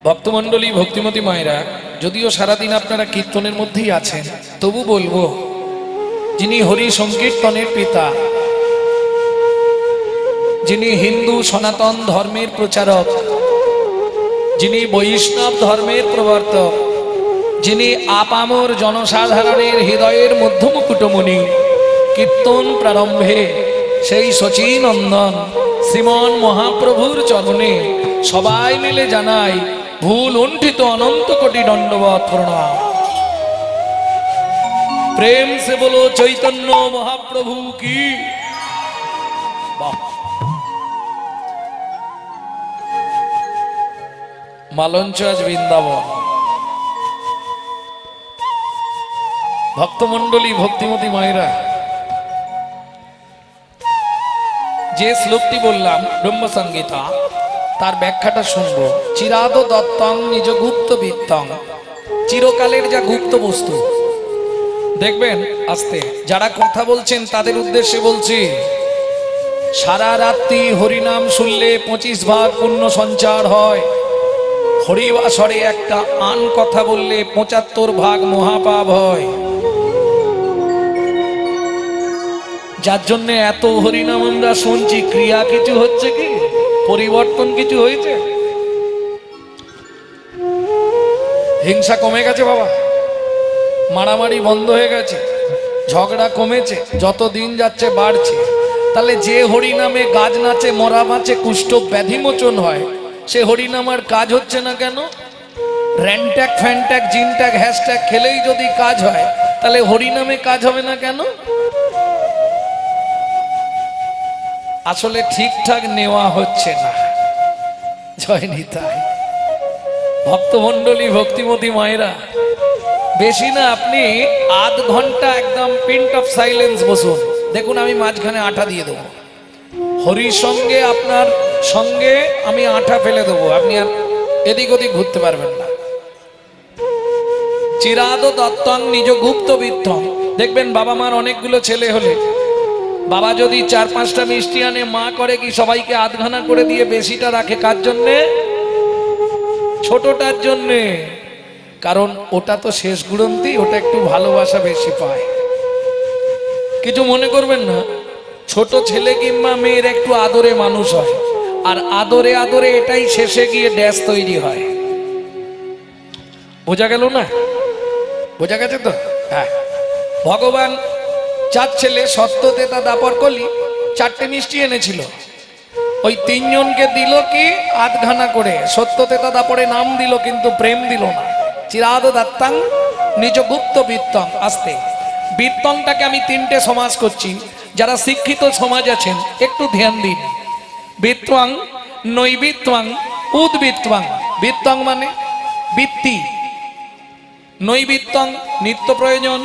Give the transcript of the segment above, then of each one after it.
ভক্তমণ্ডলী ভক্তিমতী মায়েরা, যদিও সারাদিন আপনারা কীর্তনের মধ্যেই আছেন, তবু বলবো যিনি হরি সংকীর্তনের পিতা, যিনি হিন্দু সনাতন ধর্মের প্রচারক, যিনি বৈষ্ণব ধর্মের প্রবর্তক, যিনি আপামর জনসাধারণের হৃদয়ের মধ্যমকুটমণি, কীর্তন প্রারম্ভে সেই শচীনন্দন শ্রীমন মহাপ্রভুর চরণে সবাই মিলে জানাই ভুল লুণ্ঠিত অনন্ত কোটি দণ্ডবত প্রণাম। প্রেম সে বলো চৈতন্য মহাপ্রভু কি। মালঞ্চ আজ বৃন্দাবন। ভক্তমণ্ডলী ভক্তিমতী মায়েরা, যে শ্লোকটি বললাম ব্রহ্মসংগীতা, তার ব্যাখ্যাটা শুনবো। চিরাদ দত্তং নিজ গুপ্ত বিত্তং, চিরকালের যা গুপ্ত বস্তু। দেখবেন আস্তে, যারা কথা বলছেন তাদের উদ্দেশ্যে বলছি, সারা রাত্রি হরিনাম শুনলে 25 ভাগ পুণ্য সঞ্চার হয়। হরিবাসরে একটা আন কথা বললে 75 ভাগ মহাপাপ হয়। যার জন্য এত হরিনাম আমরা শুনছি, ক্রিয়া কিছু হচ্ছে কি? পরিবর্তন কিছু হয়েছে? হিংসা কমে গেছে বাবা, মারামারি বন্ধ হয়ে গেছে, ঝগড়া কমেছে, যত দিন যাচ্ছে বাড়ছে। তাহলে যে হরিনামে গাছ নাচে, মরা বাঁচে, কুষ্ঠ ব্যাধি মোচন হয়, সে হরিনামার কাজ হচ্ছে না কেন? র্যানট্যাগ ফ্যানট্যাগ জিনট্যাগ হ্যাশট্যাগ খেলেই যদি কাজ হয়, তাহলে হরিনামে কাজ হবে না কেন? আসলে ঠিকঠাক নেওয়া হচ্ছে না। জয় নিতাই। ভক্তমণ্ডলী ভক্তিমতী মায়েরা, বেশি না, আপনি আধ ঘন্টা একদম পিন্ট অফ সাইলেন্স বসুন, দেখুন আমি মাঝখানে আঠা দিয়ে দেবো। হরির সঙ্গে আপনার সঙ্গে আমি আঠা ফেলে দেবো, আপনি আর এদিক ওদিক ঘুরতে পারবেন না। চিরাদ দত্তং নিজ গুপ্ত বিত্তং। দেখবেন বাবা মার অনেকগুলো ছেলে হলে বাবা যদি 4-5টা মিষ্টি আনে, মা করে কি সবাইকে আধখানা করে দিয়ে বেশিটা রাখে। কার জন্যে? ছোটটার জন্যে। কারণ ওটা তো শেষ গুড়ন্তি, ওটা একটু ভালোবাসা বেশি পায়। কিছু মনে করবেন না, ছোট ছেলে কিংবা মেয়ের একটু আদরে মানুষ হয়, আর আদরে আদরে এটাই শেষে গিয়ে ড্যাশ তৈরি হয়। বোঝা গেল না? বোঝা গেছে তো? হ্যাঁ। ভগবান 4 ছেলে সত্যতেতা দাপর কলি 4টে মিষ্টি এনেছিল, ওই 3 জনকে দিল কি আধখানা করে, সত্যতেতা দাপরে নাম দিল কিন্তু প্রেম দিল না। চিরাদ দত্তং নিজ গুপ্ত বিত্তং। আস্তে, বিত্তংটাকে আমি 3টে সমাজ করছি, যারা শিক্ষিত সমাজ আছেন একটু ধ্যান দিন। বিত্তং, নৈবিত্তং, উদ্বিত্তং। বিত্তং মানে বৃত্তি, নৈবিত্তং নিত্য প্রয়োজন,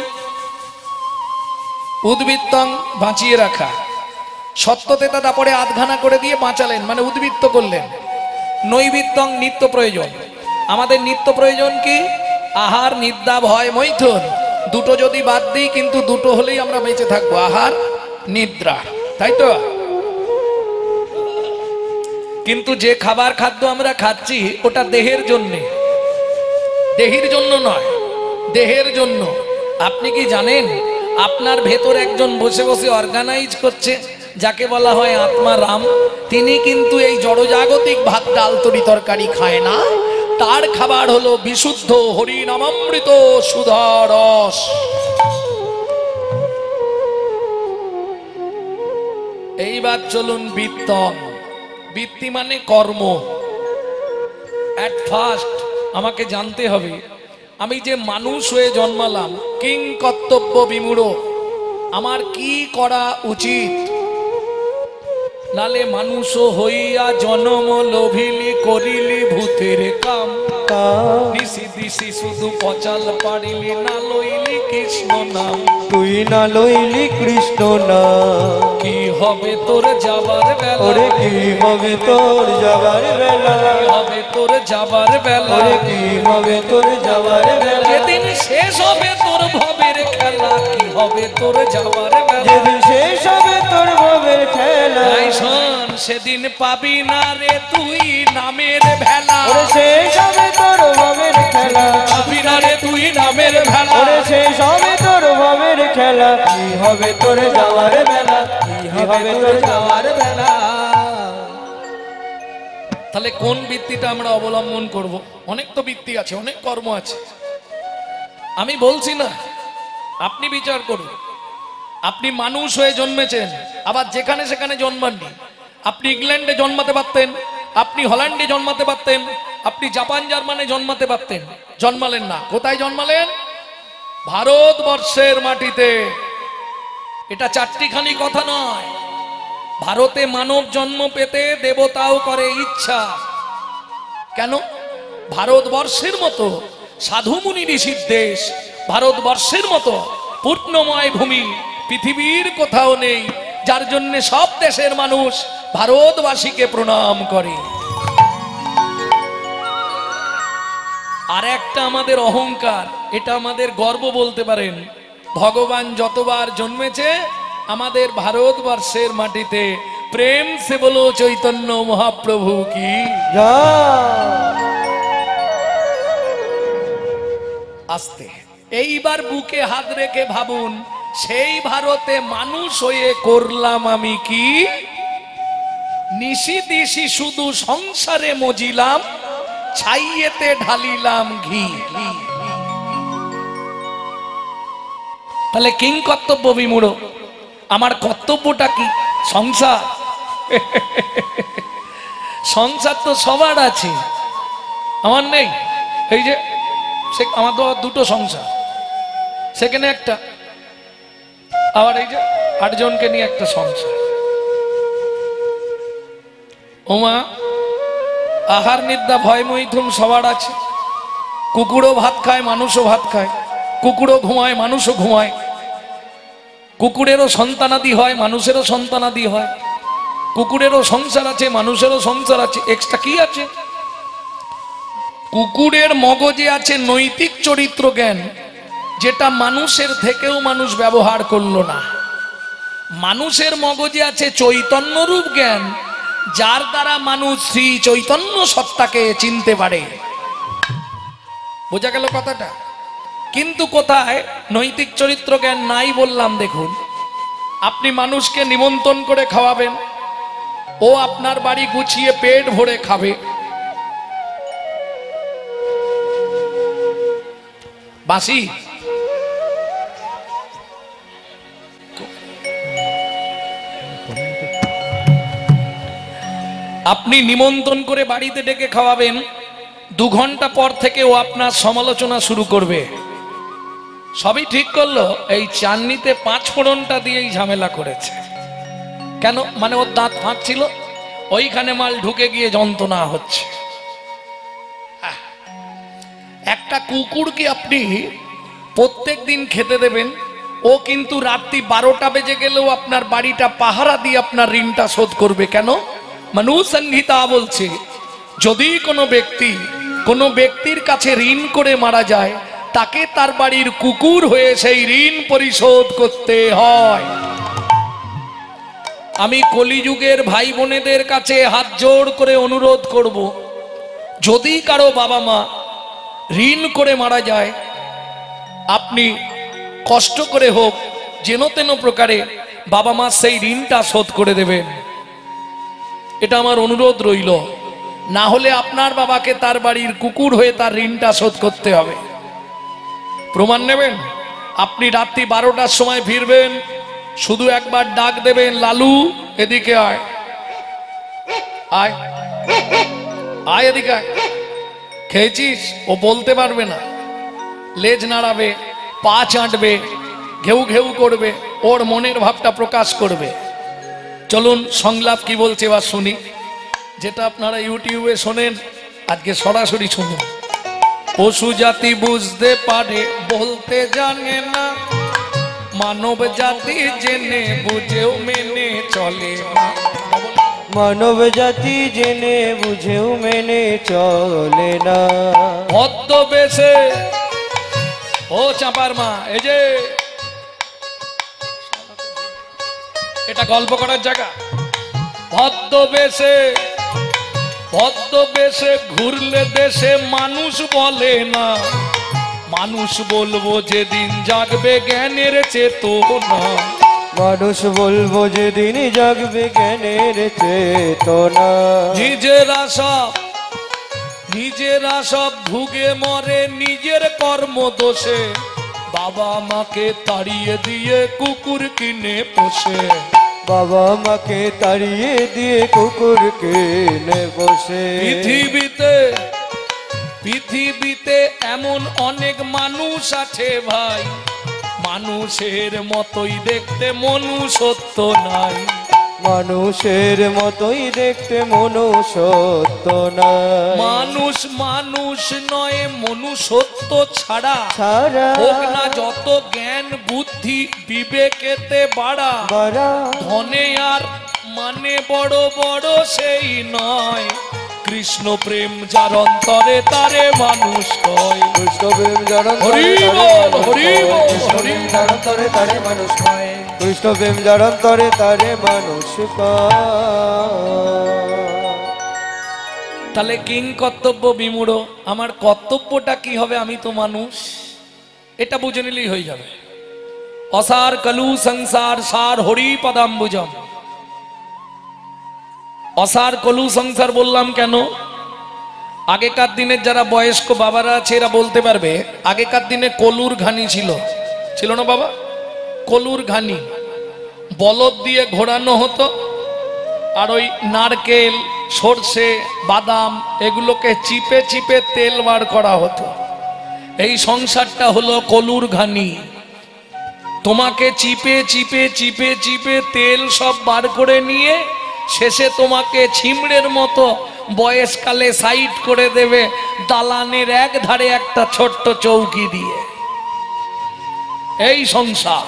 উদ্বৃত্তং বাঁচিয়ে রাখা। সত্যতেতা তারপরে আধখানা করে দিয়ে বাঁচালেন, মানে উদ্বৃত্ত করলেন। নৈবিত্তং নিত্য প্রয়োজন। আমাদের নিত্য প্রয়োজন কি? আহার, নিদ্রা, ভয়, মৈথুন। দুটো যদি বাদ দিই, কিন্তু দুটো হলেই আমরা বেঁচে থাকবো, আহার নিদ্রা, তাই তো? কিন্তু যে খাবার খাদ্য আমরা খাচ্ছি ওটা দেহের জন্যে, দেহের জন্য নয়, দেহের জন্য। আপনি কি জানেন আপনার ভেতর একজন বসে বসে অর্গানাইজ করছে, যাকে বলা হয় আত্মা রাম। তিনি কিন্তু এই জড়জাগতিক ভাত ডাল তরি তরকারি খায় না, তার খাবার হলো বিশুদ্ধ হরিনামামৃত সুধা রস। এইবার চলুন বিত্তং। বৃত্তি মানে কর্ম। এট ফার্স্ট আমাকে জানতে হবে, আমি যে মানুষ হয়ে জন্মালাম, কিং কর্তব্য বিমূঢ়, আমার কি করা উচিত? নালে মানুষ হইয়া জনম লোভিলি, করিলি ভূতের কাম। দিশি দিশি শুধু পচাল পারিলি, না লইলি কৃষ্ণ নাম। তুই না লইলি কৃষ্ণ নাম, কি হবে তোর যাবার বেলা? ওরে কি হবে তোর যাবার বেলা? কি হবে তোর যাবার বেলা? ওরে কি হবে তোর যাবার বেলা? যেদিন শেষ হবে তোর ভবের খেলা, কি হবে তোর যাবার বেলা? যেদিন শেষ হবে তোর ভবের খেলা, শোন, সেদিন পাবি না রে তুই নামের ভেলা। ওরে শেষ হবে হবে তোর যাওয়ার বেলা, কি হবে তোর যাওয়ার বেলা। তাহলে কোন বৃত্তিটা আমরা অবলম্বন করব? অনেক তো বৃত্তি আছে, অনেক কর্ম আছে, আমি বলছি না, আপনি বিচার করুন। আপনি মানুষ হয়ে জন্মেছেন, আবার যেখানে সেখানে জন্মাননি। আপনি ইংল্যান্ডে জন্মাতে পারতেন, আপনি হল্যান্ডে জন্মাতে পারতেন, আপনি জাপান জার্মানে জন্মাতে পারতেন, জন্মালেন না। কোথায় জন্মালেন? ভারতবর্ষের মাটিতে। এটা চারটিখানি কথা নয়। ভারতে মানব জন্ম পেতে দেবতাও করে ইচ্ছা। কেন? ভারতবর্ষের মতো সাধু মুনি ঋষির দেশ, ভারতবর্ষের মতো পূর্ণময় ভূমি পৃথিবীর কোথাও নেই, যার জন্য সব দেশের মানুষ ভারতবাসীকে প্রণাম করে। আর একটা আমাদের অহংকার, এটা আমাদের গর্ব বলতে পারেন। ভগবান যতবার জন্মেছে আমাদের ভারতবর্ষের মাটিতে, প্রেম সে বলো চৈতন্য মহাপ্রভু কি জয়। আস্তে এইবার বুকে হাত রেখে ভাবুন, সেই ভারতে মানুষ হয়ে করলাম আমি কি? নিশি দিশি শুধু সংসারে মজিলাম, ছাইয়েতে ঢালিলাম ঘি। তাহলে কিং কর্তব্য বিমূঢ়, আমার কর্তব্যটা কি? সংসার। সংসার তো সবার আছে, আমার নেই। এই যে আমার তো দুটো সংসার, সেখানে একটা, আবার এই যে 8 জনকে নিয়ে একটা সংসার। ওমা, আহার নিদ্রা ভয় মৈথুন সবার আছে। কুকুরও ভাত খায়, মানুষও ভাত খায়। কুকুরও ঘুমায়, মানুষও ঘুমায়। কুকুরেরও সন্তানাদি হয়, মানুষেরও সন্তানাদি হয়। কুকুরেরও সংসার আছে, মানুষেরও সংসার আছে। এক্সট্রা কি আছে? কুকুরের মগজে আছে নৈতিক চরিত্র জ্ঞান, যেটা মানুষের থেকেও মানুষ ব্যবহার করলো না। মানুষের মগজে আছে চৈতন্যরূপ জ্ঞান, যার দ্বারা মানুষ শ্রী চৈতন্য সত্তাকে চিনতে পারে। বোঝা গেল কথাটা? কিন্তু কোথায় নৈতিক চরিত্র জ্ঞান নাই বললাম। দেখুন, আপনি মানুষকে নিমন্ত্রণ করে খাওয়াবেন, ও আপনার বাড়ি গুছিয়ে পেট ভরে খাবে। বাসি আপনি নিমন্ত্রণ করে বাড়িতে ডেকে খাওয়াবেন, 2 ঘন্টা পর থেকে ও আপনার সমালোচনা শুরু করবে। সবই ঠিক করলো, এই চাননিতে 5 ফোড়নটা দিয়েই ঝামেলা করেছে। কেন? মানে ওর দাঁত ফাঁক ছিল, ওইখানে মাল ঢুকে গিয়ে যন্ত্রণা হচ্ছে। একটা কুকুরকে আপনি প্রত্যেক দিন খেতে দেবেন, ও কিন্তু রাত্রি 12টা বেজে গেলেও আপনার বাড়িটা পাহারা দিয়ে আপনার ঋণটা শোধ করবে। কেন? মানুষ সংহিতা বলছে, যদি কোনো ব্যক্তির কাছে ঋণ করে মারা যায়, তাকে তার বাড়ির কুকুর হয়ে সেই ঋণ পরিশোধ করতে হয়। আমি কলিযুগের ভাই বোনেদের কাছে হাত জোড় করে অনুরোধ করব, যদি কারো বাবা মা ঋণ করে মারা যায়, আপনি কষ্ট করে হোক, যেন তেন প্রকারে বাবা মা সেই ঋণটা শোধ করে দেবেন। এটা আমার অনুরোধ রইল। না হলে আপনার বাবাকে তার বাড়ির কুকুর হয়ে তার ঋণটা শোধ করতে হবে। প্রমাণ নেবেন? আপনি রাত্রি 12টার সময় ফিরবেন, শুধু একবার ডাক দেবেন, লালু এদিকে আয়, আয় আয় এদিকে আয়। খেয়েছিস? ও বলতে পারবে না, লেজ নাড়াবে, পা চাটবে, ঘেউ ঘেউ করবে, ওর মনের ভাবটা প্রকাশ করবে। চলুন সংলাপ কি বলছে এবার শুনি। যেটা আপনারা ইউটিউবে শোনেন, আজকে সরাসরি শুনুন। পশু জাতি বুঝতে পারে, বলতে জানে না, মানব জাতি জেনে বুঝেও মেনে চলে না। মানব জাতি জেনে বুঝেও মেনে চলে না। ছদ্মবেশে, ও চাপার মা, এই যে এটা গল্প করার জায়গা। ভদ্রবেশে ঘুরলে দেশে মানুষ বলে না, মানুষ বলবো যেদিন জাগবে জ্ঞানের চেতনা। মানুষ বলবো যেদিন জাগবে জ্ঞানের চেতনা। নিজেরা সব ভুগে মরে নিজের কর্ম দোষে, বাবা মাকে তাড়িয়ে দিয়ে কুকুর কিনে পোষে। বাবা মাকে তাড়িয়ে দিয়ে কুকুর কিনে বসে। পৃথিবীতে এমন অনেক মানুষ আছে ভাই, মানুষের মতোই দেখতে মনুষ্যত্ব নাই। মানুষের মতোই দেখতে মনুষ্যত্ব নাই। মানুষ নয়, মনুষ্যত্ব ছাড়া হোক না যত জ্ঞান বুদ্ধি বিবেকেতে বাড়া। ধনে আর মানে বড় বড় সেই নয়, কৃষ্ণ প্রেম যার অন্তরে তারে মানুষ কয়। কৃষ্ণ প্রেম যার হরি বল, হরি বল, হরি যার অন্তরে তারে মানুষ কয়। কৃষ্ণ প্রেম যার অন্তরে তারে মানুষ কয়। তাহলে কিং কর্তব্য বিমূঢ়, আমার কর্তব্যটা কি হবে? আমি তো মানুষ, এটা বুঝে নিলেই হয়ে যাবে। অসার কলু সংসার সার হরি পদাম্বুজম। অসার কলু সংসার বললাম কেন? আগেকার দিনের যারা বয়স্ক বাবারা আছে এরা বলতে পারবে, আগেকার দিনে কলুর ঘানি ছিল না বাবা? কলুর ঘানি বলদ দিয়ে ঘোরানো হতো, আর ওই নারকেল সর্ষে বাদাম এগুলোকে চিপে চিপে তেল বার করা হতো। এই সংসারটা হলো কলুর ঘানি। তোমাকে চিপে চিপে চিপে চিপে তেল সব বার করে নিয়ে শেষে তোমাকে ছিমড়ের মতো বয়সকালে সাইড করে দেবে দালানের এক ধারে একটা ছোট্ট চৌকি দিয়ে। এই সংসার।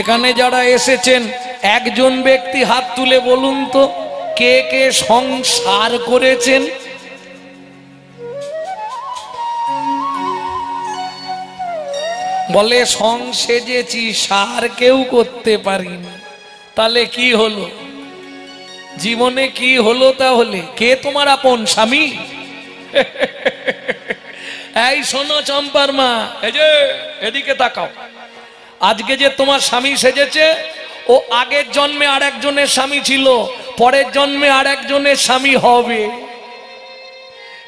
এখানে যারা এসেছেন একজন ব্যক্তি হাত তুলে বলুন তো, কে কে সংসার করেছেন? বলে সংসেজেছি, সার কেউ করতে পারিনি। তাহলে কি হলো জীবনে? কি হলো তাহলে? কে তোমার আপন? স্বামী? এই শোনো চম্পার মা, এই যে এদিকে তাকাও। আজকে যে তোমার স্বামী সেজেছে, ও আগের জন্মে আর একজনের স্বামী ছিল, পরের জন্মে আর একজনের স্বামী হবে।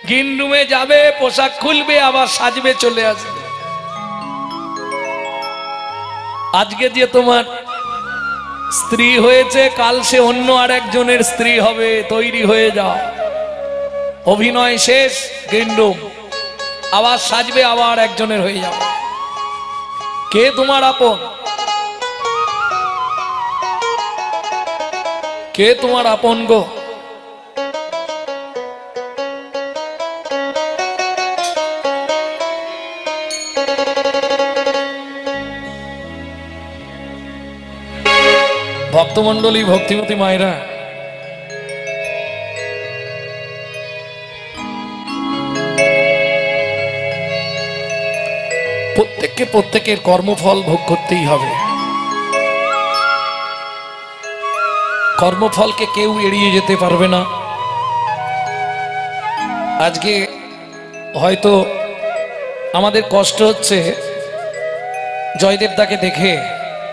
গ্রিন রুমে যাবে, পোশাক খুলবে, আবার সাজবে, চলে আসবে। আজকে যে তোমার স্ত্রী হয়েছে, কাল সে অন্য আর একজনের স্ত্রী হবে। তৈরি হয়ে যাও, অভিনয় শেষ, গ্রিন রুম, আবার সাজবে, আবার একজনের হয়ে যাবে। কে তোমার আপন? কে তোমার আপন গো? ভক্তমণ্ডলী, ভক্তিমতী মায়েরা, প্রত্যেককে প্রত্যেকের কর্মফল ভোগ করতেই হবে। কর্মফলকে কেউ এড়িয়ে যেতে পারবে না। আজকে হয়তো আমাদের কষ্ট হচ্ছে জয়দেবদাকে দেখে,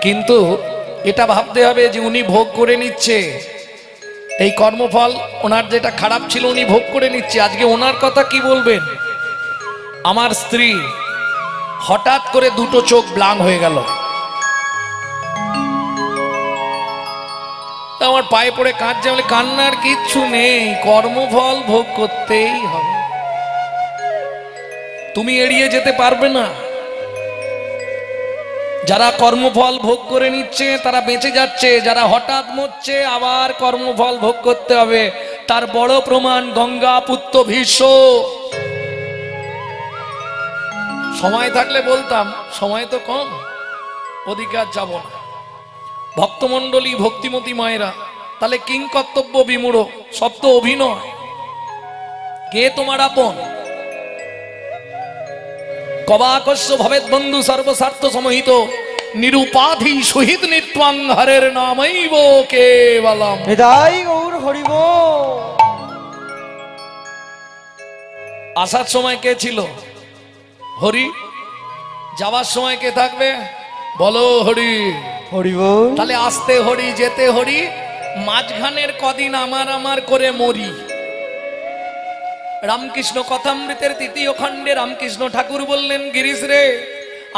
কিন্তু এটা ভাবতে হবে যে উনি ভোগ করে নিচ্ছে এই কর্মফল। ওনার যেটা খারাপ ছিল উনি ভোগ করে নিচ্ছে। আজকে ওনার কথা কি বলবেন? আমার স্ত্রী হঠাৎ করে দুটো চোখ ব্লাং হয়ে গেল, আমার পায়ে পড়ে কাঁদছে। বলে কান্নার কিচ্ছু নেই, কর্মফল ভোগ করতেই হবে, তুমি এড়িয়ে যেতে পারবে না। যারা কর্মফল ভোগ করে নিচ্ছে তারা বেঁচে যাচ্ছে, যারা হঠাৎ মরছে আবার কর্মফল ভোগ করতে হবে। তার বড় প্রমাণ গঙ্গা পুত্র ভীষ্ম। সময় থাকলে বলতাম, সময় তো কম, ওদিকে আর যাব না। ভক্তমণ্ডলী, ভক্তিমতী মায়েরা, তাহলে কিং কর্তব্য বিমূঢ়, সব তো অভিনয়। কে তোমার আপন? কবাকস্য ভবেদ বন্ধু সর্বস্বার্থ সমহিত নিরুপাধি শহীদ নিত্বাং হরের নামৈব কেবলম। হৃদয় গৌর হরি বল। আসার সময় কে ছিল? হরি। যাওয়ার সময় কে থাকবে? বলো হরি। হরি বল। তাহলে আসতে হরি যেতে হরি, মাঝখানের কদিন আমার আমার করে মরি। রামকৃষ্ণ কথামৃতের তৃতীয় খণ্ডে রামকৃষ্ণ ঠাকুর বললেন, গিরিশ রে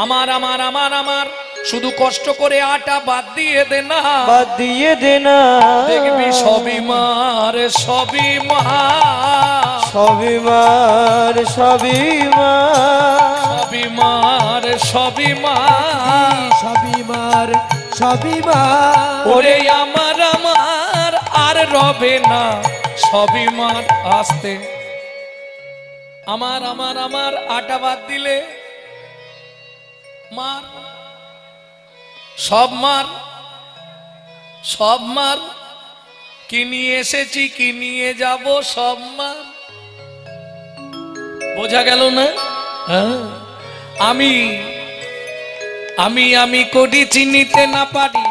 আমার আমার আমার আমার, শুধু কষ্ট করে আটা বাদ দিয়ে দে না, বাদ দিয়ে দে না, দেখবি সবই মার সবই মার, সবই মার সবই মার, সবই মার সবই মার, সবই মার সবই মার। ওরে আমার আমার আর রবে না সবই মার। আসতে আমার আমার আমার আটা বাদ দিলে মার, সব মার সব মার, কি নিয়ে এসেছি কি নিয়ে যাব সব মার। বোঝা গেল না? হ্যাঁ। আমি আমি আমি করি চিনিতে না পারি,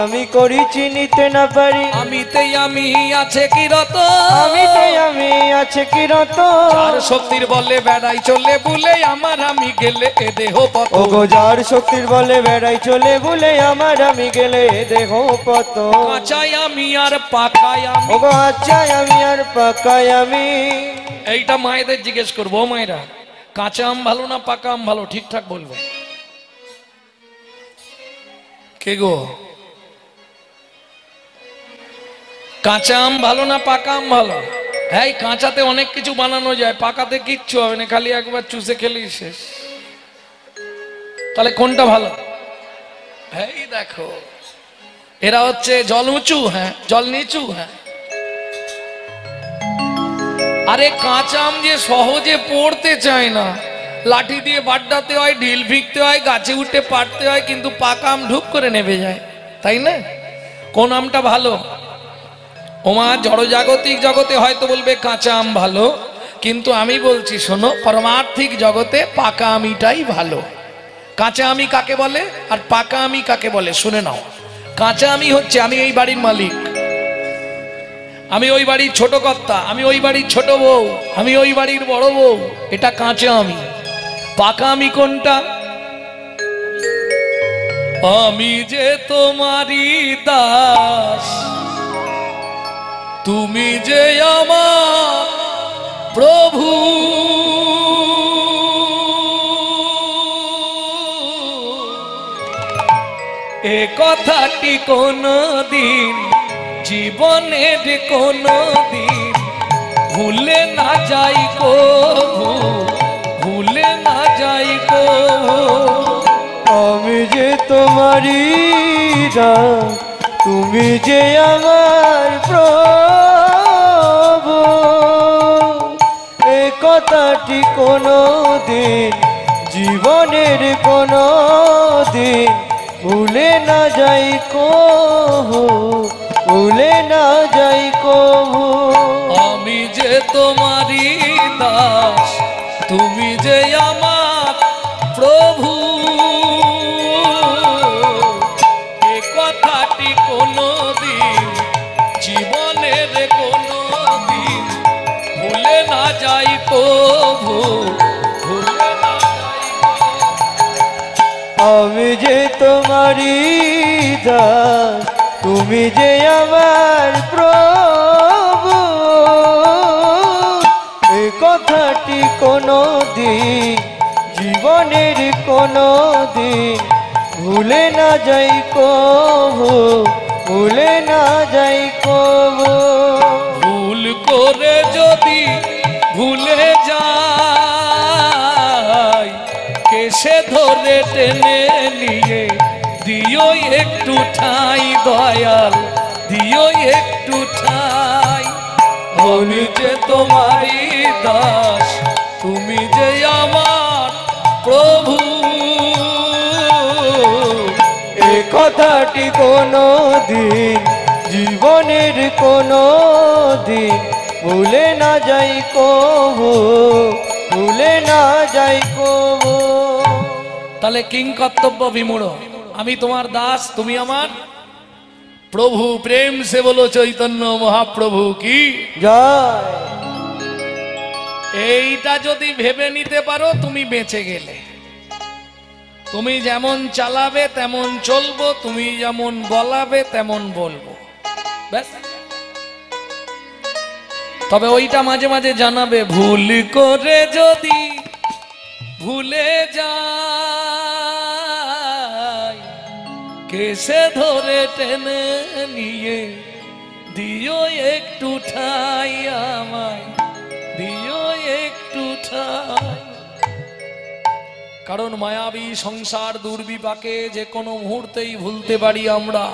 আমি করি চিনিতে না পারি, আমিতেই আমি আছে কি রত, আমিতে আমি আছে কি রত, আর শক্তির বলে বেড়াই চলে বুলে আমার আমি গেলে এ দেহ পত। ওগো যার শক্তির বলে বেড়াই চলে বলে আমার আমি গেলে দেহ পত। কাঁচাই আমি আর পাকাই আমি। ওগো আচ্ছা আমি আর পাকাই আমি। এইটা মায়েদের জিজ্ঞেস করবো, ও মায়েরা কাঁচা আম ভালো না পাকা আম ভালো, ঠিকঠাক বলবো। কে গো, কাঁচা আম ভালো না পাকা আম ভালো? হ্যাঁ, কাঁচাতে অনেক কিছু বানানো যায়, পাকাতে কিচ্ছু হবে না, খালি একবার চুষে খেলেই শেষ। তাহলে কোনটা ভালো? হ্যাঁ দেখো, এরা হচ্ছে জল উঁচু, হ্যাঁ জল নিচু। হ্যাঁ, আরে কাঁচা আম যে সহজে পড়তে চায় না, লাঠি দিয়ে বাড্ডাতে হয়, ঢিল ফিকতে হয়, গাছে উঠে পাড়তে হয়, কিন্তু পাকা আম ঢুক করে নেবে যায়, তাই না? কোন আমটা ভালো? ওমা জড়জাগতিক জগতে হয়তো বলবে কাঁচা আম ভালো, কিন্তু আমি বলছি শোনো, পারমার্থিক জগতে পাকা আমিটাই ভালো। কাঁচা আমি কাকে বলে আর পাকা আমি কাকে বলে শুনে নাও। কাঁচা আমি হচ্ছে আমি এই বাড়ির মালিক, আমি ওই বাড়ির ছোট কর্তা, আমি ওই বাড়ির ছোট বউ, আমি ওই বাড়ির বড় বউ, এটা কাঁচা আমি। পাকা আমি কোনটা? আমি যে তোমারই দাস, তুমি যে আমার প্রভু, এ কথাটি কোনদিন জীবনের কোনদিন ভুলে না যাই কভু, ভুলে না যাই কভু। আমি যে তোমারই দাস, তুমি যে আমার প্রভু, এ কথাটি কোনো দিন জীবনের কোনো দিন ভুলে না যাই কভু, ভুলে না যাই কভু। আমি যে তোমারই দাস, তুমি যে আমার প্রভু, এ কথাটি কোনদিন জীবনের কোনদিন ভুলে না যাই কভু, ভুলে না যাই কভু। আমি যে তোমারই দাস, তুমি যে আমার প্রভু, এ কথাটি কোনো দিন জীবনের কোনো দিন ভুলে না যাই কভু, ভুলে না যাই কভু। ভুল করে যদি ভুলে যাই, কেসে ধরে টেনে নিয়ে দিও একটু ঠাঁই দয়াল, দিও একটু ঠাঁই। আমি যে তোমারই দাস, তুমি যে আমার প্রভু, এ কথাটি কোনো দিন জীবনের কোনো দিন ভুলে না যাই কভু, ভুলে না যাই কভু। তাহলে কিং কর্তব্য বিমূঢ়, আমি তোমার দাস, তুমি আমার প্রভু। প্রেম সে বলো চৈতন্য মহাপ্রভু কি জয়। এইটা যদি ভেবে নিতে পারো তুমি বেঁচে গেলে। তুমি যেমন চালাবে তেমন চলবো, তুমি যেমন বলাবে তেমন বলবো, ব্যাস। তবে ওইটা মাঝে মাঝে জানাবে, ভুল করে যদি ভুলে যাই, কেসে ধরে টেনে নিয়ে দিও একটু ঠাই, আমায় দিও একটু ঠাই। কারণ মায়াবী সংসার দুর্বিপাকে যে কোনো মুহূর্তেই ভুলতে পারি আমরা।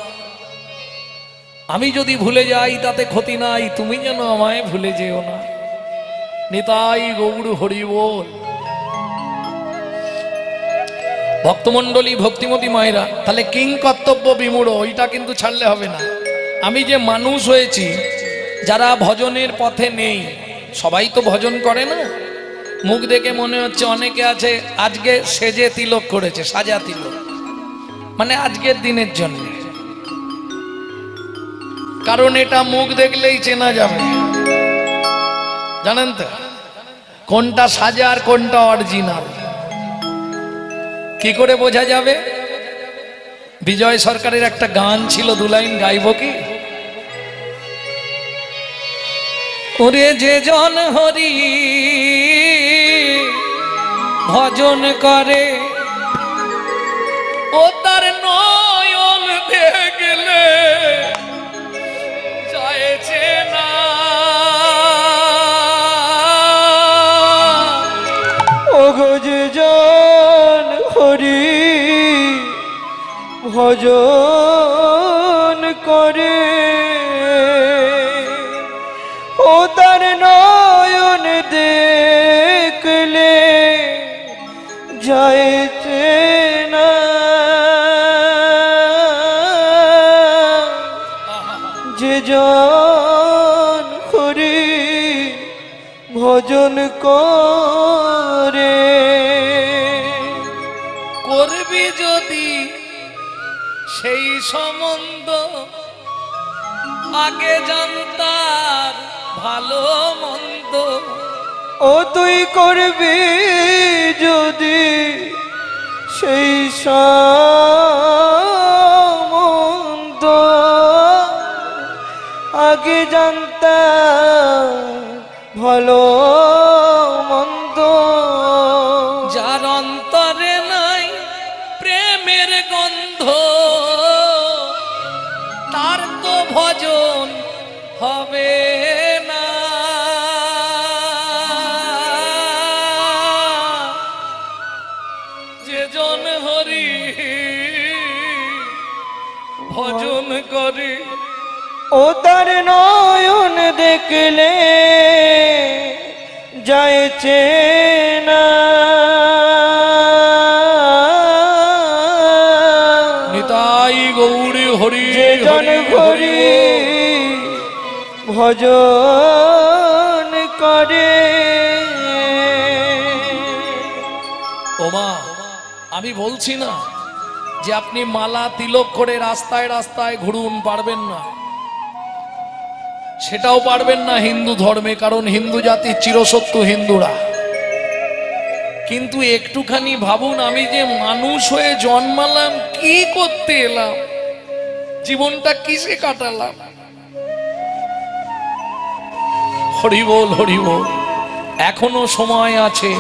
আমি যদি ভুলে যাই তাতে ক্ষতি নাই, তুমি যেন আমায় ভুলে যেও না। নিতাই গৌর হরি বল। ভক্তমণ্ডলী, ভক্তিমতী মায়েরা, তাহলে কিং কর্তব্য বিমূঢ়, ওইটা কিন্তু ছাড়লে হবে না। আমি যে মানুষ হয়েছি, যারা ভজনের পথে নেই, সবাই তো ভজন করে না। মুখ দেখে মনে হচ্ছে অনেকে আছে আজকে সেজে তিলক করেছে, সাজা তিলক, মানে আজকের দিনের জন্য। কারণ এটা মুখ দেখলেই চেনা যাবে, জানেন তো কোনটা সাজা আর কোনটা অরিজিনাল। কি করে বোঝা যাবে? বিজয় সরকারের একটা গান ছিল, দু লাইন গাইব কি? ওরে যে জন হরি ভজন করে, ও তার নয়ন দেখলে চাইছে না। ও গো যে জন হরি ভজন করে, ও তার নয়ন দেখলে যাইতে না। যে জন হরি ভজন করে, করবি যদি সেই সম্বন্ধ, আগে জানতার ভালো মন্দ। ও তুই করবি যদি সেই সম্বন্ধ, আগে জানতাম ভালো মন্দ। যার অন্তরে নাই প্রেমের গন্ধ, তার তো ভজন হবে না। যে জন হরি ভজন করে, ও তার নয়ন দেখলে যাইছে না। নিতাই গৌরী হরি যে জন হরি ভজন করে। ওমা, আমি বলছি না যে আপনি মালা তিলক করে রাস্তায় রাস্তায় ঘুরুন, পারবেন না, সেটাও পারবেন না হিন্দু ধর্মে, কারণ হিন্দু জাতির চিরসত্য হিন্দুরা। কিন্তু একটুখানি ভাবুন, আমি যে মানুষ হয়ে জন্মালাম, কি করতে এলাম, জীবনটা কিসে কাটালাম? হরি বল, হরি বল। এখনো সময় আছে,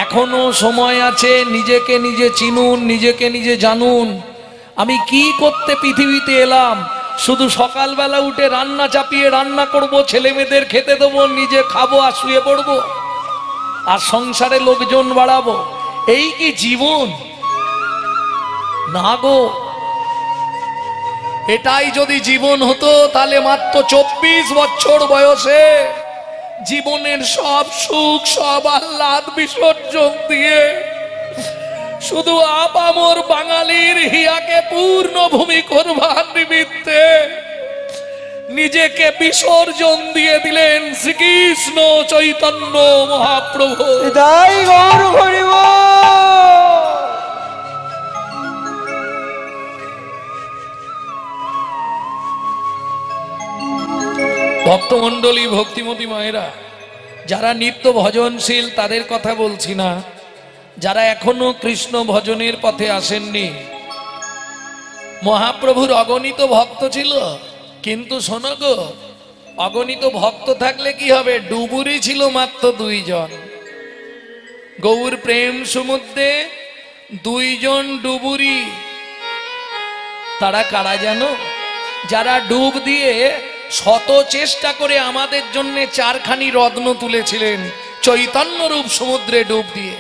এখনো সময় আছে। নিজেকে নিজে চিনুন, নিজেকে নিজে জানুন। আমি কি করতে পৃথিবীতে এলাম? শুধু সকালবেলা উঠে রান্না চাপিয়ে রান্না করব, ছেলে মেয়েদের খেতে দেবো, নিজে খাবো আর শুয়ে পড়বো, আর সংসারে লোকজন বাড়াবো, এই কি জীবন? না গো, এটাই যদি জীবন হতো তাহলে মাত্র 24 বছর বয়সে জীবনের সব সুখ সব আহ্লাদ বিসর্জন দিয়ে শুধু আপামর বাঙালির হিয়াকে পূর্ণ ভূমি করবার নিমিত্তে নিজেকে বিসর্জন দিয়ে দিলেন শ্রীকৃষ্ণ চৈতন্য মহাপ্রভু। তাই গৌর হরি বল। ভক্তমণ্ডলী, ভক্তিমতী মায়েরা, যারা নিত্য ভজনশীল তাদের কথা বলছি না, যারা এখনো কৃষ্ণ ভজনের পথে আসেননি, মহাপ্রভুর অগণিত ভক্ত ছিল, কিন্তু শোনো গো, অগণিত ভক্ত থাকলে কি হবে, ডুবুরি ছিল মাত্র 2 জন। গৌর প্রেম সমুদ্রে 2 জন ডুবুরি। তারা কারা জানো? যারা ডুব দিয়ে শত চেষ্টা করে আমাদের জন্য 4খানি রত্ন তুলেছিলেন চৈতন্য রূপ সমুদ্রে ডুব দিয়ে।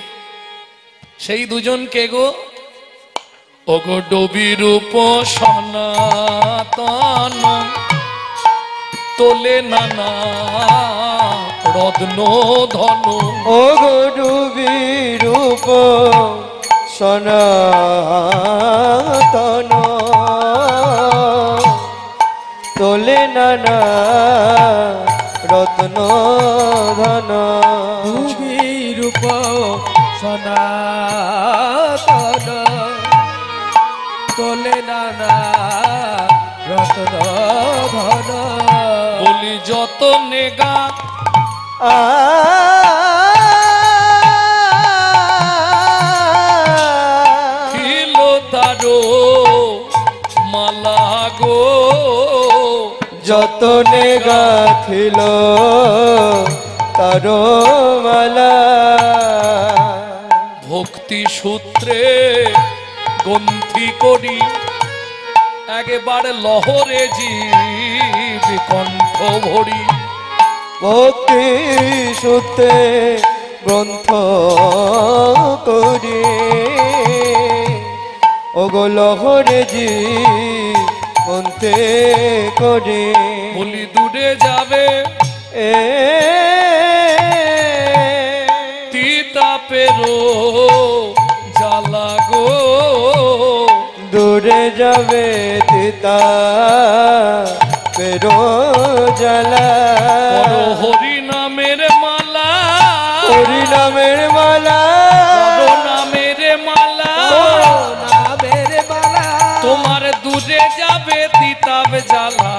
সেই 2 জন কে গো? ওগো ডবি রূপ সনাতন তোলে নানা রত্ন ধন। ও গো ডুবি রূপ সনাতন তোলে নানা রত্ন ধন। ডুবি রূপ সনাতন তোলে নানা রত্ন ধন। বলি যত নেগা ছিল তারো মালা গো, যতনে গাথিল তারো মালা। ভক্তি সূত্রে গ্রন্থি করি একেবারে লহরে জীব কণ্ঠ ভরি। ভক্তি সূত্রে গ্রন্থ করি ওগো লহরে জি মন্তে করে। বলি দূরে যাবে এ তিতাপেরো জ্বালা গো, দূরে যাবে তিতা পেরো জ্বালা। হরি নামের মালা, হরি নামের মালা, নামের মালা, নামের মালা। তোমার দূরে যাবে তিতাব জ্বালা,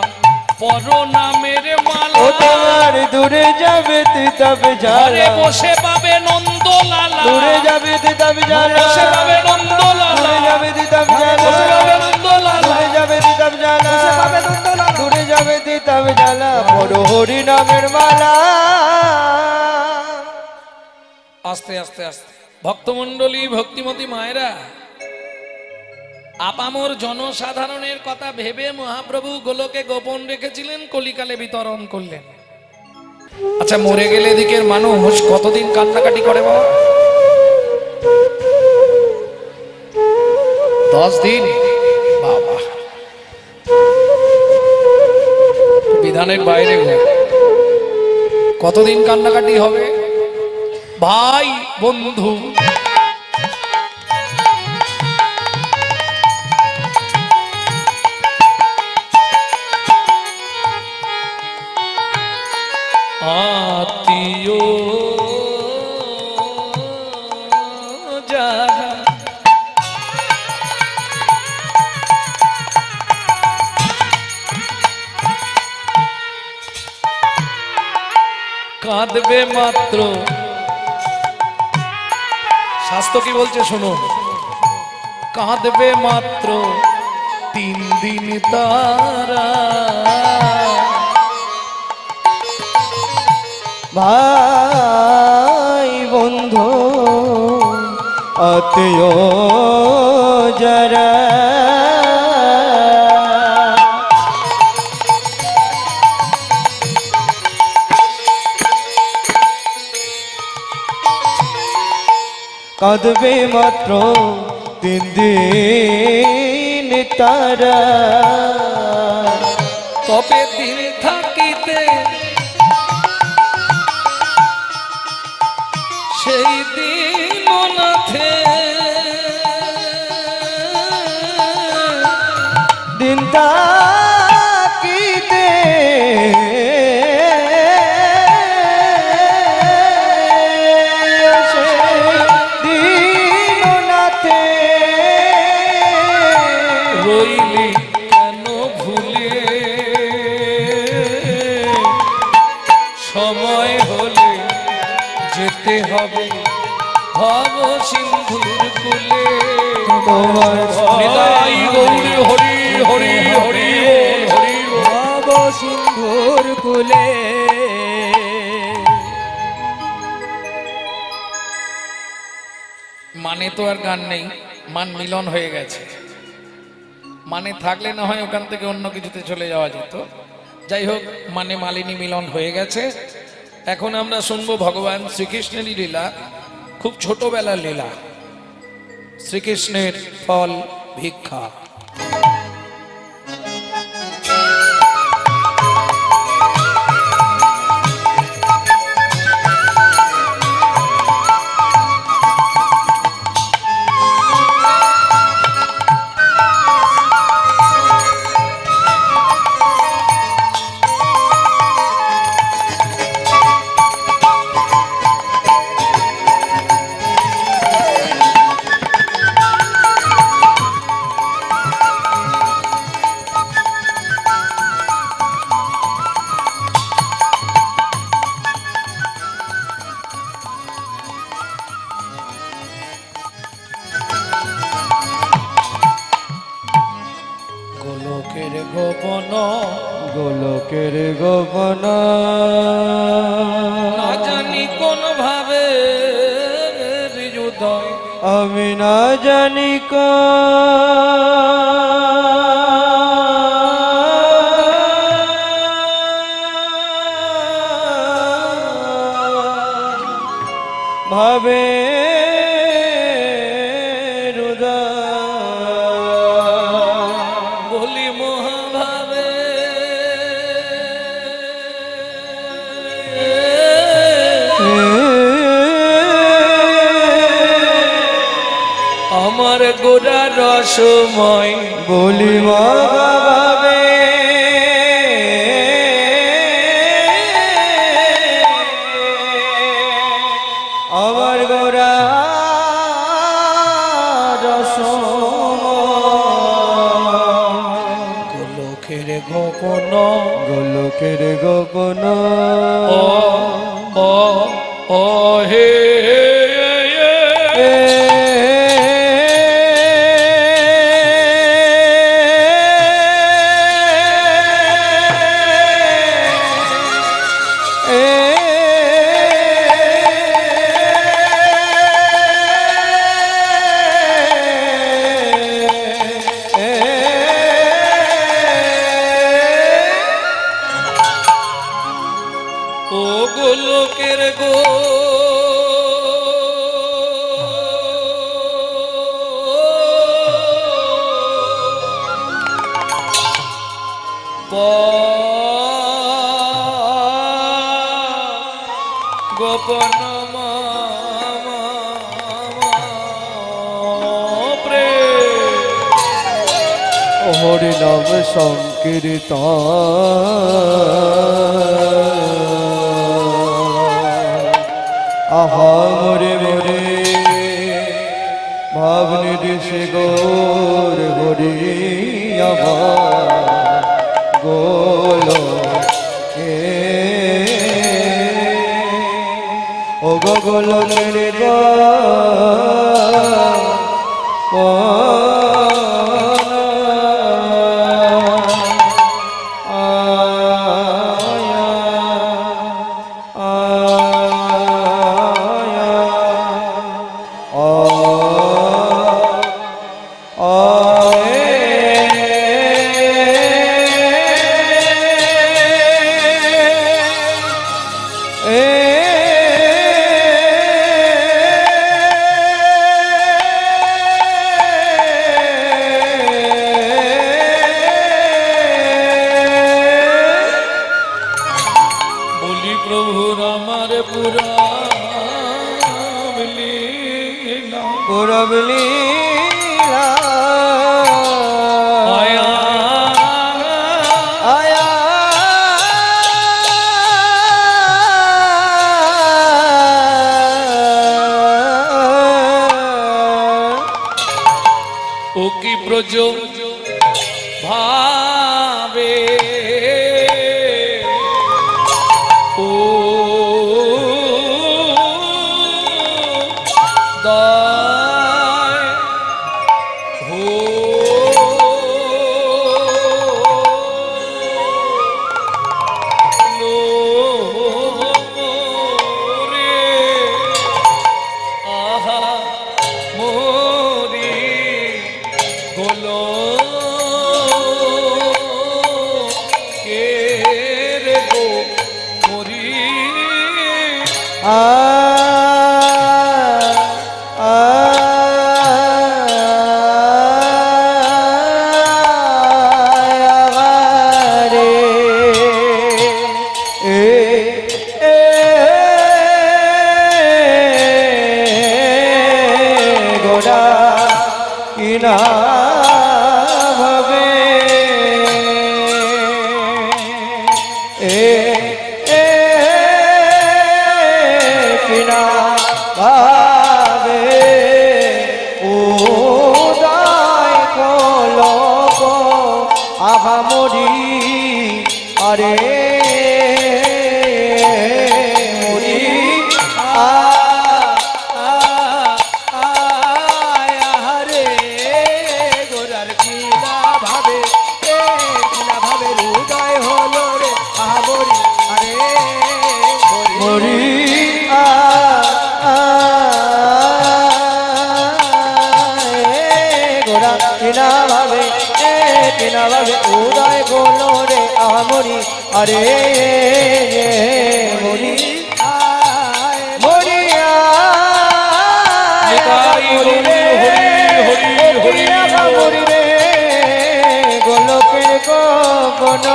পর নামের মালা। ও তোমার দূরে যাবে তিতাব ঘরে জ্বালা, বসে পাবে নন্দলালা, দূরে যাবে তিতাব জ্বালা, বসে পাবে নন্দলালা, দূরে যাবে তিতাব বসে জ্বালা, পাবে নন্দলালা, দূরে যাবে তিতাব জ্বালা, দূরে যাবে তিতাব জ্বালা, পর হরি নামের মালা। আস্তে আস্তে আস্তে ভক্তমণ্ডলী, ভক্তিমতী মায়েরা, আপামর জনসাধারণের কথা ভেবে মহাপ্রভু গোলকে গোপন রেখেছিলেন, কলিকালে বিতরণ করলেন। আচ্ছা, মরে গেলে এদিকের মানুষ কতদিন কান্নাকাটি করে বাবা? 10 দিন। বাবা, বিধানের বাইরে কতদিন কান্নাকাটি হবে? ভাই বন্ধু, আত্মীয় যারা কাঁদবে মাত্র, শাস্ত্র কি বলছে শুনুন, কাঁদবে মাত্র 3 দিন তারা। ভাই বন্ধু আত্মীয় যারা, কাঁদবে মাত্র 3 দিন তারা। তবে দিন থাকিতে সেই দিন নাথে, দিন তাকিতে দিন নাথে, রইলি কেন ভুলে, সময় হলে যেতে হবে ভব সিন্ধুর কুলে তোমার নিতাই গৌরী হরি হরি হরি বল, হরি বল। ভব সিন্ধুর কুলে মানে তো আর গান নেই, মান মিলন হয়ে গেছে। মানে থাকলে না হয় ওখান থেকে অন্য কিছুতে চলে যাওয়া যেত। যাই হোক, মানে মালিনী মিলন হয়ে গেছে। এখন আমরা শুনবো ভগবান শ্রীকৃষ্ণেরই লীলা, খুব ছোটবেলার লীলা। শ্রীকৃষ্ণের ফল ভিক্ষা। গোলকের গোপন গোলকের গোপন না জানি কোন ভাবে হৃদয় আমি না জানি ভাবে বলি মহাভাবে আমার গোড়া রসময় বলি ভাবে আমার গোরা গোলকের গোপন গোলকের গোপন ও ও ও হে ও গোলকের গো গোপন হরি নাম সংকীর্তন আহা মোরে মোরে ভাবনি দিশে গৌর হরি আমার গোলকে ও গোলকের বলি প্রভুর আমার পুরা পুরবলি আয়া আয়া ও কি ব্রজ ভাবে ও উদয় রে আহা মোরি গোলো কে রে গো মোরি আরে মরি আরে গোরার কিনা ভাবে হৃদয় হলো রে আমরি আরে মরি গোরা কিনা ভাবে উদয় গোলো রে আমরি আরে মরি মরিয়া মরি রে গোলকের গগন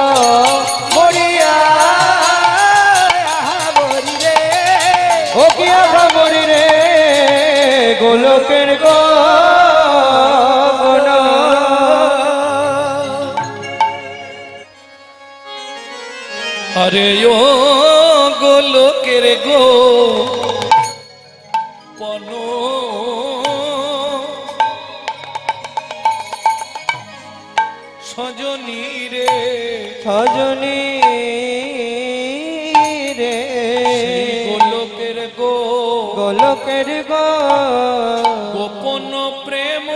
মরিয়া মরি রে ও কিয়া মরি রে গোলকের গগন আরে ও গোলকের গো পন সজনী রে সজনী রে গোলকের গো গোলকের গোপন প্রেম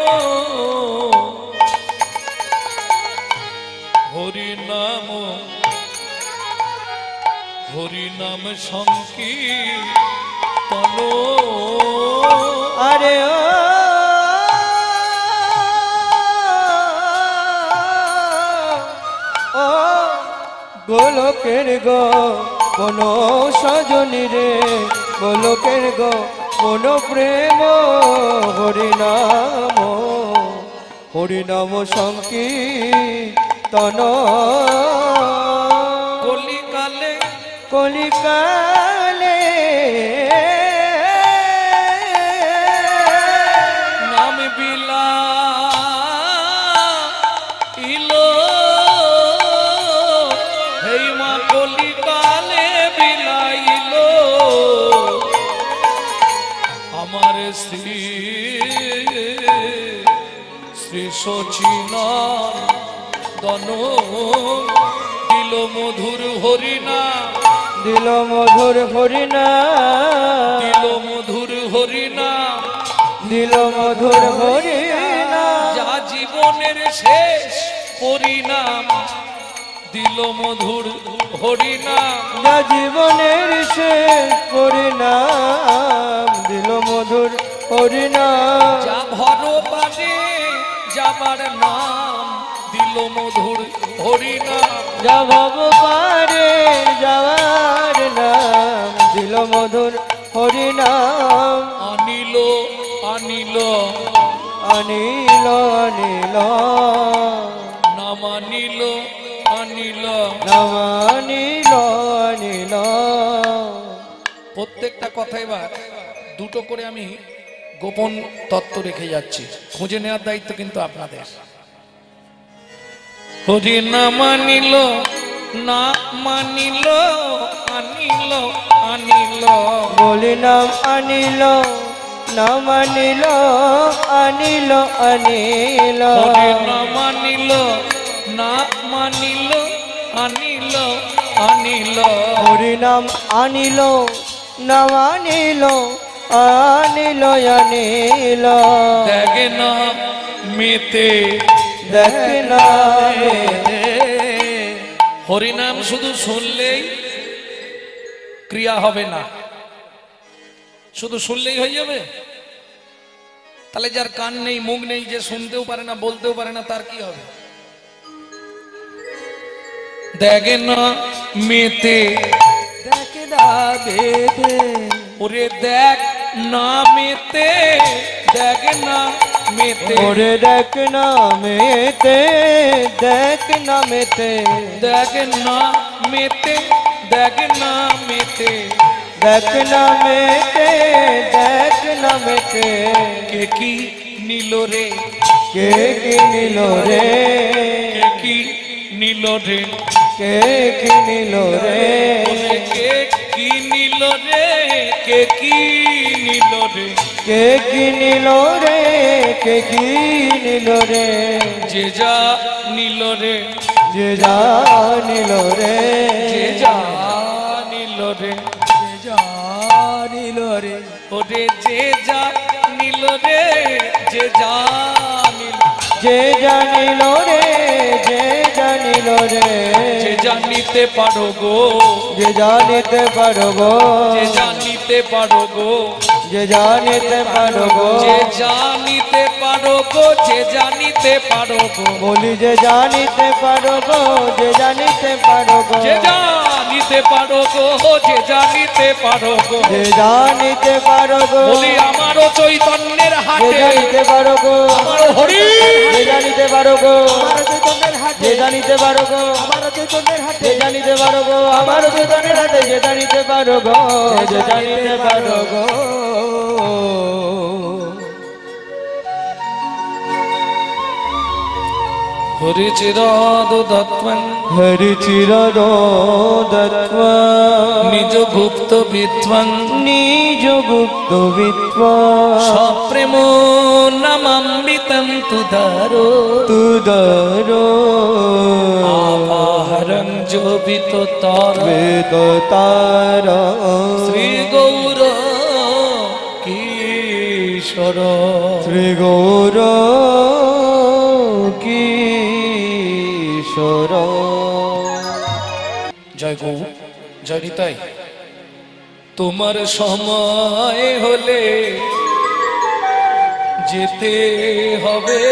হরি নাম সংকীর্তন আরে ও গোলকের গো কোন সজনী রে গোলকের গো কোন প্রেম হরিনাম সংকীর্তন কলিকালে কলিকালে নাম বিলা ইলো হেই মা কলিকালে বিলাইলো আমার শ্রী সচিন দন দিল মধুর হরিনা দিল মধুর হরিনা দিল মধুর হরিনা দিল মধুর হরিনা যা জীবনের শেষ পরিণাম দিল মধুর হরিনাম যা জীবনের শেষ পরিণাম দিল মধুর হরিনাম যা ভরপানে যাবার নাম দিল মধুর হরিনাম যা ভব পারে যাওয়ার নাম দিল মধুর হরিনাম অনিল অনিল অনিল অনিল নাম অনিল অনিল নাম অনিল অনিল প্রত্যেকটা কথা এবার দুটো করে আমি গোপন তত্ত্ব রেখে যাচ্ছি, খুঁজে নেওয়ার দায়িত্ব কিন্তু আপনাদের। হরি না মানিল না মানিল আনিল আনিল বলি নাম আনিল নাম আনিল আনিল আনিল হরি না মানিল না মানিল আনিল আনিল হরি নাম আনিল নাম আনিল আনিল আনিল দেখ না মেতে দেখ না হরিনাম শুধু শুনলেই ক্রিয়া হবে না, শুধু শুনলেই হয়ে যাবে? তাহলে যার কান নেই মুখ নেই, যে শুনতেও পারে না বলতেও পারে না, তার কি হবে? দেখ না মেতে দেখ না বেদে ওরে দেখ না মেতে, দেখ না মেতে, ওরে দেখ না মেতে দেখ না মেতে দেখ না মেতে, দেখ না মেতে, দেখ না মেতে দেখ না মেতে কে কি নিল রে, কে কি নিল রে কে কি নিল রে, কে কি নিল রে ওরে কে কি নিল রে, কে কি নিল রে, কে কি নিল রে কে কি নিল রে যে যা নিল রে, যে যা নিল রে যে যা নিল রে, জানিল রে ওরে যে যা নিল রে, যে যা নিল, যে জানিল রে যে জানিল রে যে জানিতে পারো গো, যে জানিতে পারো গো যে জানিতে পারো গো, যে জানিতে পারো গো যে জানিতে পারো গো, যে জানিতে পারো গো, বলি যে জানিতে পারো গো যে জানিতে পারো গো যে জানিতে পারো গো, যে জানিতে পারো গো, যে জানিতে পারো গো বলি আমারও চৈতন্যের যে হাতে, জানিতে পারো গো আমারও হরি, যে জানিতে পারো গো আমার চৈতন্যের হাতে যে জানিতে পারো গো আমার চৈতন্যের হাতে যে জানিতে পারো গো আমার বেদনের হাতে যে জানিতে পারো গো যে জানিতে পারো গো হরি চিরাদ দত্তং হরি চিরদত্ত্বা নিজ গুপ্ত বিত্বং নিজ গুপ্ত বিত্বা সপ্রেম নামামৃতং তুদারো, তুদরো আপাহরং জোবিত তর বেদ তারা শ্রী গৌর কিশোর, শ্রী গৌর কিশোর জয় গৌ জয় নিতাই। তোমার সময় হলে যেতে হবে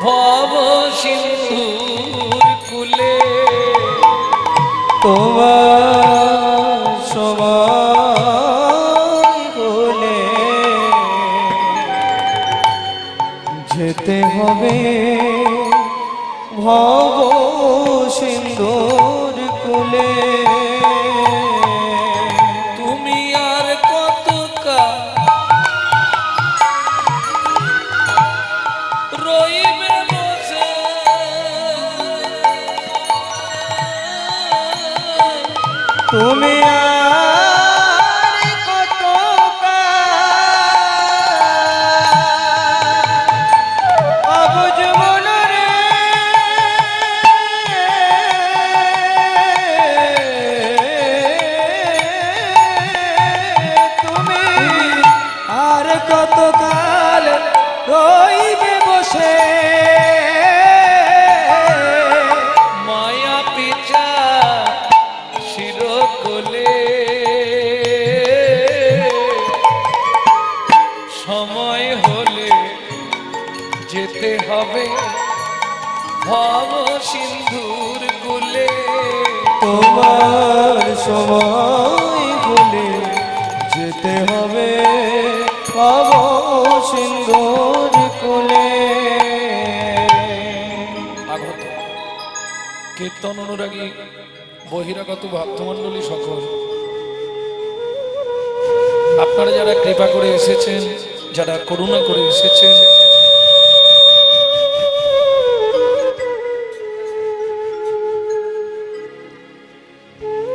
ভব সিন্ধুর কুলে, তোমার সময় হলে যেতে হবে ভব সিন্ধুর কুলে তুমি আর কত কাল রইবে বসে, তুমি আর কত অবুঝ মন রে তুমি আর কত কাল রইবে বসে মায়া পিছা শিরকোলে, সময় হলে যেতে হবে ভব সিন্ধুর কুলে, তোমার সময় হলে যেতে হবে পাব সিন্ধুর কোলে আগত কীর্তন অনুরাগী বহিরাগত ভক্তমণ্ডলী সকল, আপনারা যারা কৃপা করে এসেছেন, যারা করুণা করে এসেছেন,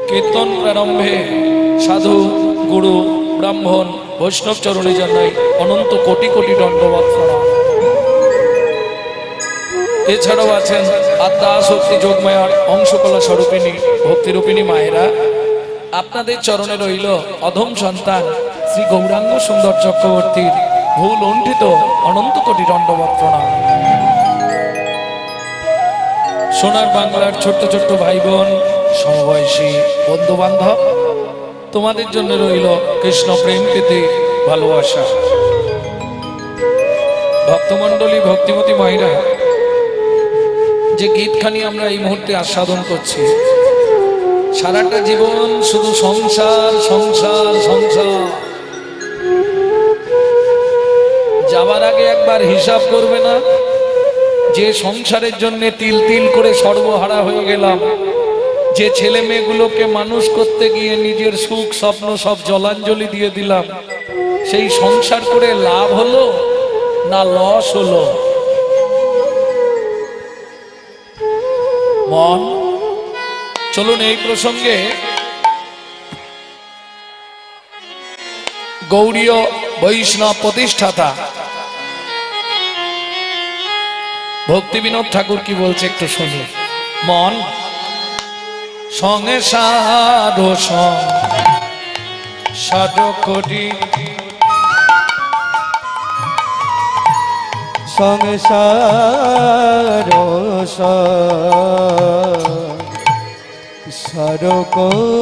কীর্তন প্রারম্ভে সাধু গুরু ব্রাহ্মণ বৈষ্ণব চরণে জানাই অনন্ত কোটি কোটি দণ্ডবৎ প্রণাম। এছাড়াও আছেন আদ্যা শক্তি যোগমায়ার অংশকলা স্বরূপিণী ভক্তিরূপিণী মায়েরা, আপনাদের চরণে রইল অধম সন্তান শ্রী গৌরাঙ্গ সুন্দর চক্রবর্তীর ভুল লণ্ঠিত অনন্ত কোটি দণ্ডবত প্রণাম। সোনার বাংলার ছোট্ট ছোট্ট ভাই বোন, সমবয়সী বন্ধু বান্ধব, তোমাদের জন্য রইল কৃষ্ণ প্রেম প্রীতি ভালোবাসা। ভক্তমণ্ডলী, ভক্তিমতী মায়েরা, যে গীতখানি আমরা এই মুহূর্তে আস্বাদন করছি, সারাটা জীবন শুধু সংসার সংসার সংসার। যাবার আগে একবার হিসাব করবে না যে সংসারের জন্য তিল তিল করে সর্বহারা হয়ে গেলাম, যে ছেলে মেয়েগুলোকে মানুষ করতে গিয়ে নিজের সুখ স্বপ্ন সব জলাঞ্জলি দিয়ে দিলাম, সেই সংসার করে লাভ হলো না লস হলো? মন, চলুন এই প্রসঙ্গে গৌড়ীয় বৈষ্ণব প্রতিষ্ঠাতা ভক্তি বিনোদ ঠাকুর কি বলছে একটু শুনি। মন, সঙ্গে সাধো সাধো করি, সংসার সরকরি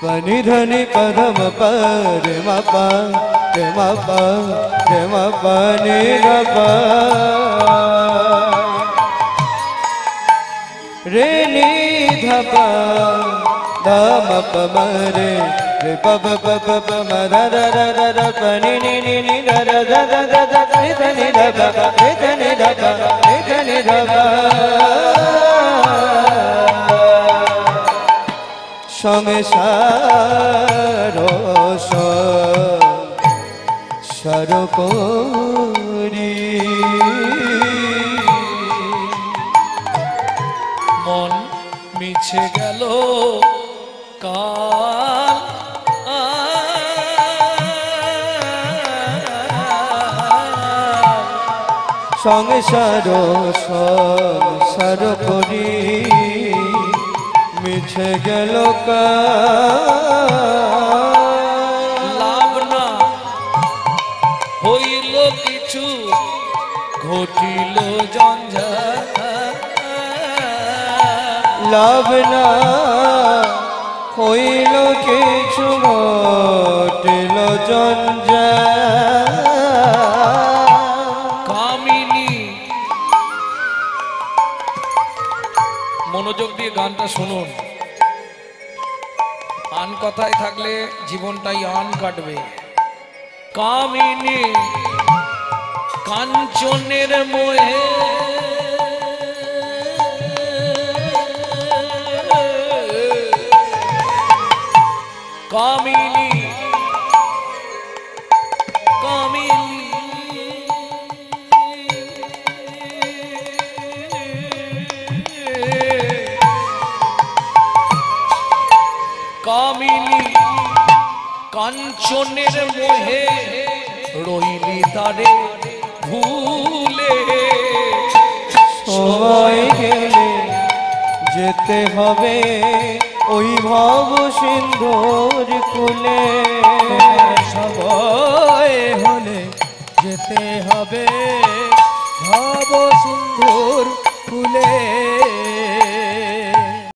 পানি ধনি পদম পরে মাপা পানি রপা রে নি ধপা ধাম পমরে রে পপ পপ পম র র pani ni ni ni র র র র র রে ধনি ধপা রে ধনি ধপা রে ধনি ধপা সংসার সরকরি। মন মিছে গেল কাল, সংসার করি মিছে গেল লাভ না হইল কিছু, ঘটিল জঞ্জাল। লাভ না হইল কিছু, ঘটিল জঞ্জাল। কামিনী, মনোযোগ দিয়ে গানটা শুনুন। আন কথায় থাকলে জীবনটাই আন কাটবে। কামিনী কাঞ্চনের মোহে কামিনী কামিনী কামিনী কাঞ্চনের মোহে রইলি তারে ভুলে। সময় গেলে যেতে হবে ওই ভব সিন্ধুর কুলে। সময় হলে যেতে হবে ভব সিন্ধুর কুলে।